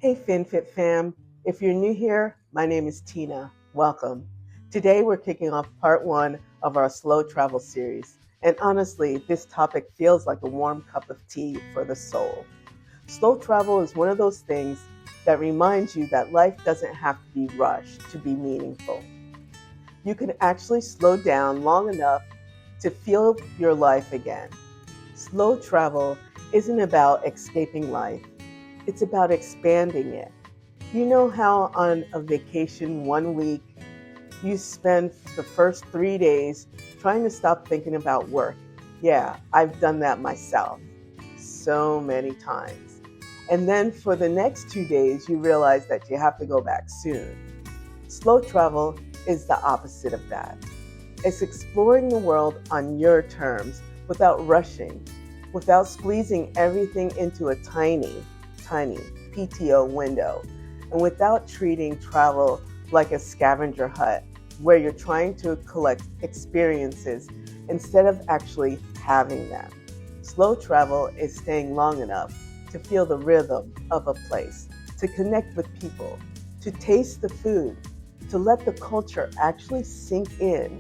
Hey FinFit fam, if you're new here, my name is Tina. Welcome. Today we're kicking off part one of our slow travel series. And honestly, this topic feels like a warm cup of tea for the soul. Slow travel is one of those things that reminds you that life doesn't have to be rushed to be meaningful. You can actually slow down long enough to feel your life again. Slow travel isn't about escaping life, it's about expanding it. You know how on a vacation one week, you spend the first 3 days trying to stop thinking about work? Yeah, I've done that myself so many times. And then for the next 2 days, you realize that you have to go back soon. Slow travel is the opposite of that. It's exploring the world on your terms without rushing, without squeezing everything into a tiny PTO window, and without treating travel like a scavenger hunt where you're trying to collect experiences instead of actually having them. Slow travel is staying long enough to feel the rhythm of a place, to connect with people, to taste the food, to let the culture actually sink in.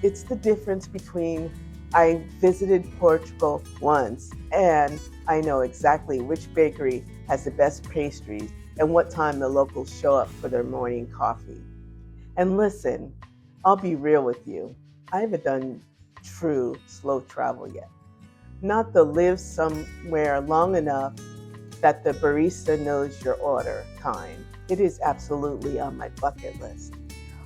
It's the difference between I visited Portugal once and I know exactly which bakery has the best pastries and what time the locals show up for their morning coffee. And listen, I'll be real with you. I haven't done true slow travel yet. Not the live somewhere long enough that the barista knows your order kind. It is absolutely on my bucket list.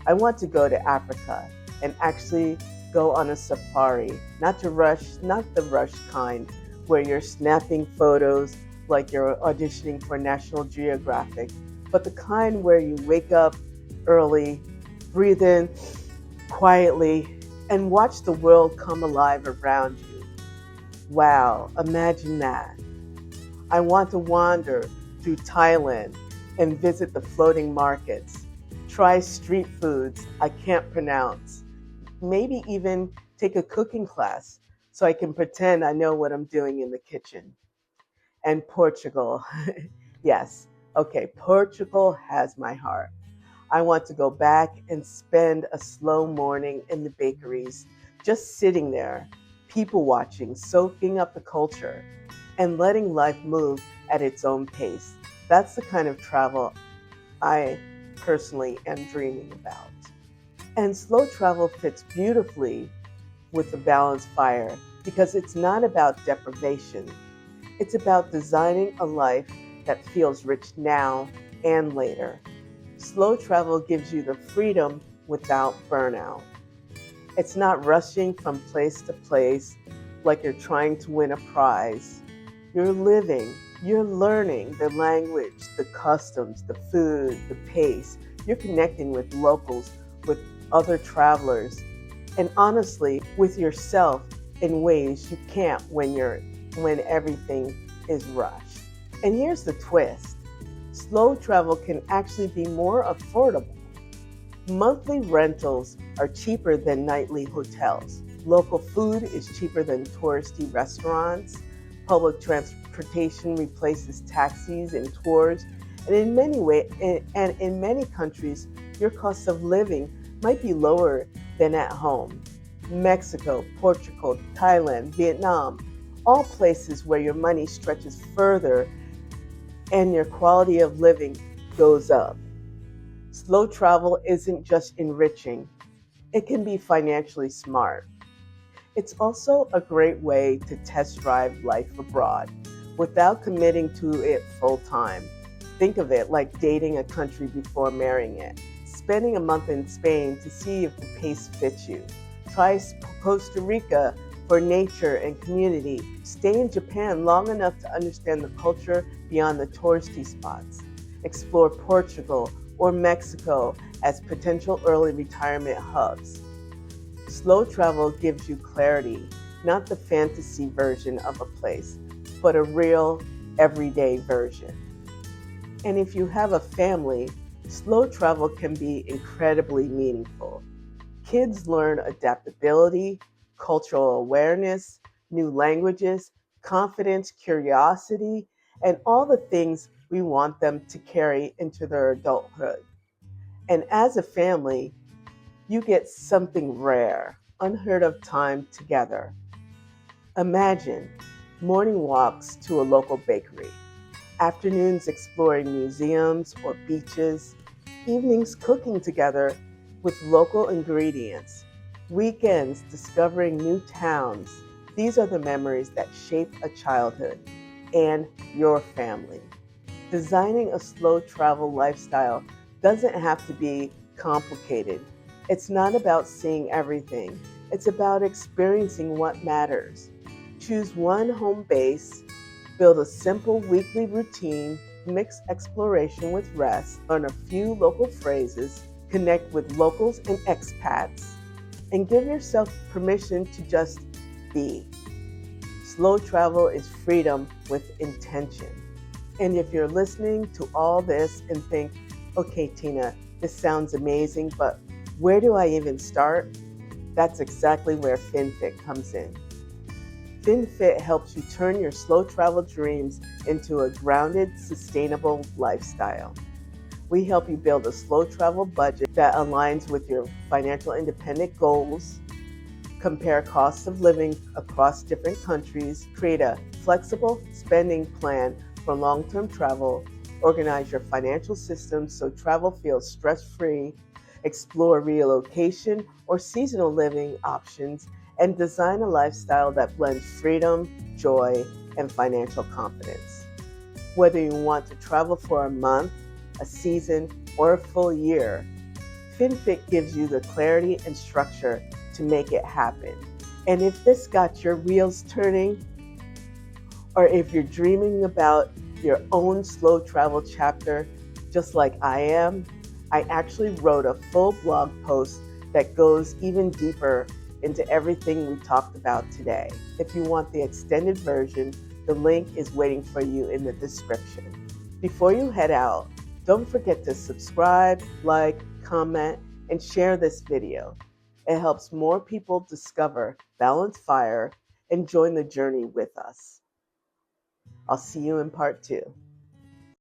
I want to go to Africa and actually go on a safari, not to rush, not the rush kind where you're snapping photos like you're auditioning for National Geographic, but the kind where you wake up early, breathe in quietly, and watch the world come alive around you. Wow, imagine that. I want to wander through Thailand and visit the floating markets, try street foods I can't pronounce, maybe even take a cooking class so I can pretend I know what I'm doing in the kitchen. And Portugal, yes, okay, Portugal has my heart. I want to go back and spend a slow morning in the bakeries, just sitting there, people watching, soaking up the culture, and letting life move at its own pace. That's the kind of travel I personally am dreaming about. And slow travel fits beautifully with the balanced fire because it's not about deprivation. It's about designing a life that feels rich now and later. Slow travel gives you the freedom without burnout. It's not rushing from place to place like you're trying to win a prize. You're living, you're learning the language, the customs, the food, the pace. You're connecting with locals, with other travelers, and honestly, with yourself in ways you can't when everything is rushed. And here's the twist. Slow travel can actually be more affordable. Monthly rentals are cheaper than nightly hotels. Local food is cheaper than touristy restaurants. Public transportation replaces taxis and tours. And in many countries, your cost of living might be lower than at home. Mexico, Portugal, Thailand, Vietnam, all places where your money stretches further and your quality of living goes up. Slow travel isn't just enriching, it can be financially smart. It's also a great way to test drive life abroad without committing to it full time. Think of it like dating a country before marrying it. Spending a month in Spain to see if the pace fits you. Try Costa Rica for nature and community. Stay in Japan long enough to understand the culture beyond the touristy spots. Explore Portugal or Mexico as potential early retirement hubs. Slow travel gives you clarity, not the fantasy version of a place, but a real, everyday version. And if you have a family, slow travel can be incredibly meaningful. Kids learn adaptability, cultural awareness, new languages, confidence, curiosity, and all the things we want them to carry into their adulthood. And as a family, you get something rare, unheard of time together. Imagine morning walks to a local bakery, afternoons exploring museums or beaches, evenings cooking together with local ingredients, weekends discovering new towns. These are the memories that shape a childhood and your family. Designing a slow travel lifestyle doesn't have to be complicated. It's not about seeing everything, it's about experiencing what matters. Choose one home base, build a simple weekly routine, mix exploration with rest, learn a few local phrases, connect with locals and expats, and give yourself permission to just be. Slow travel is freedom with intention. And if you're listening to all this and think, okay, Tina, this sounds amazing, but where do I even start? That's exactly where FinFit comes in. FinFit helps you turn your slow travel dreams into a grounded, sustainable lifestyle. We help you build a slow travel budget that aligns with your financial independent goals, compare costs of living across different countries, create a flexible spending plan for long-term travel, organize your financial system so travel feels stress-free, explore relocation or seasonal living options, and design a lifestyle that blends freedom, joy, and financial confidence. Whether you want to travel for a month, a season, or a full year, FinFit gives you the clarity and structure to make it happen. And if this got your wheels turning, or if you're dreaming about your own slow travel chapter, just like I am, I actually wrote a full blog post that goes even deeper into everything we talked about today. If you want the extended version, the link is waiting for you in the description. Before you head out, don't forget to subscribe, like, comment, and share this video. It helps more people discover Balanced Fire and join the journey with us. I'll see you in part 2.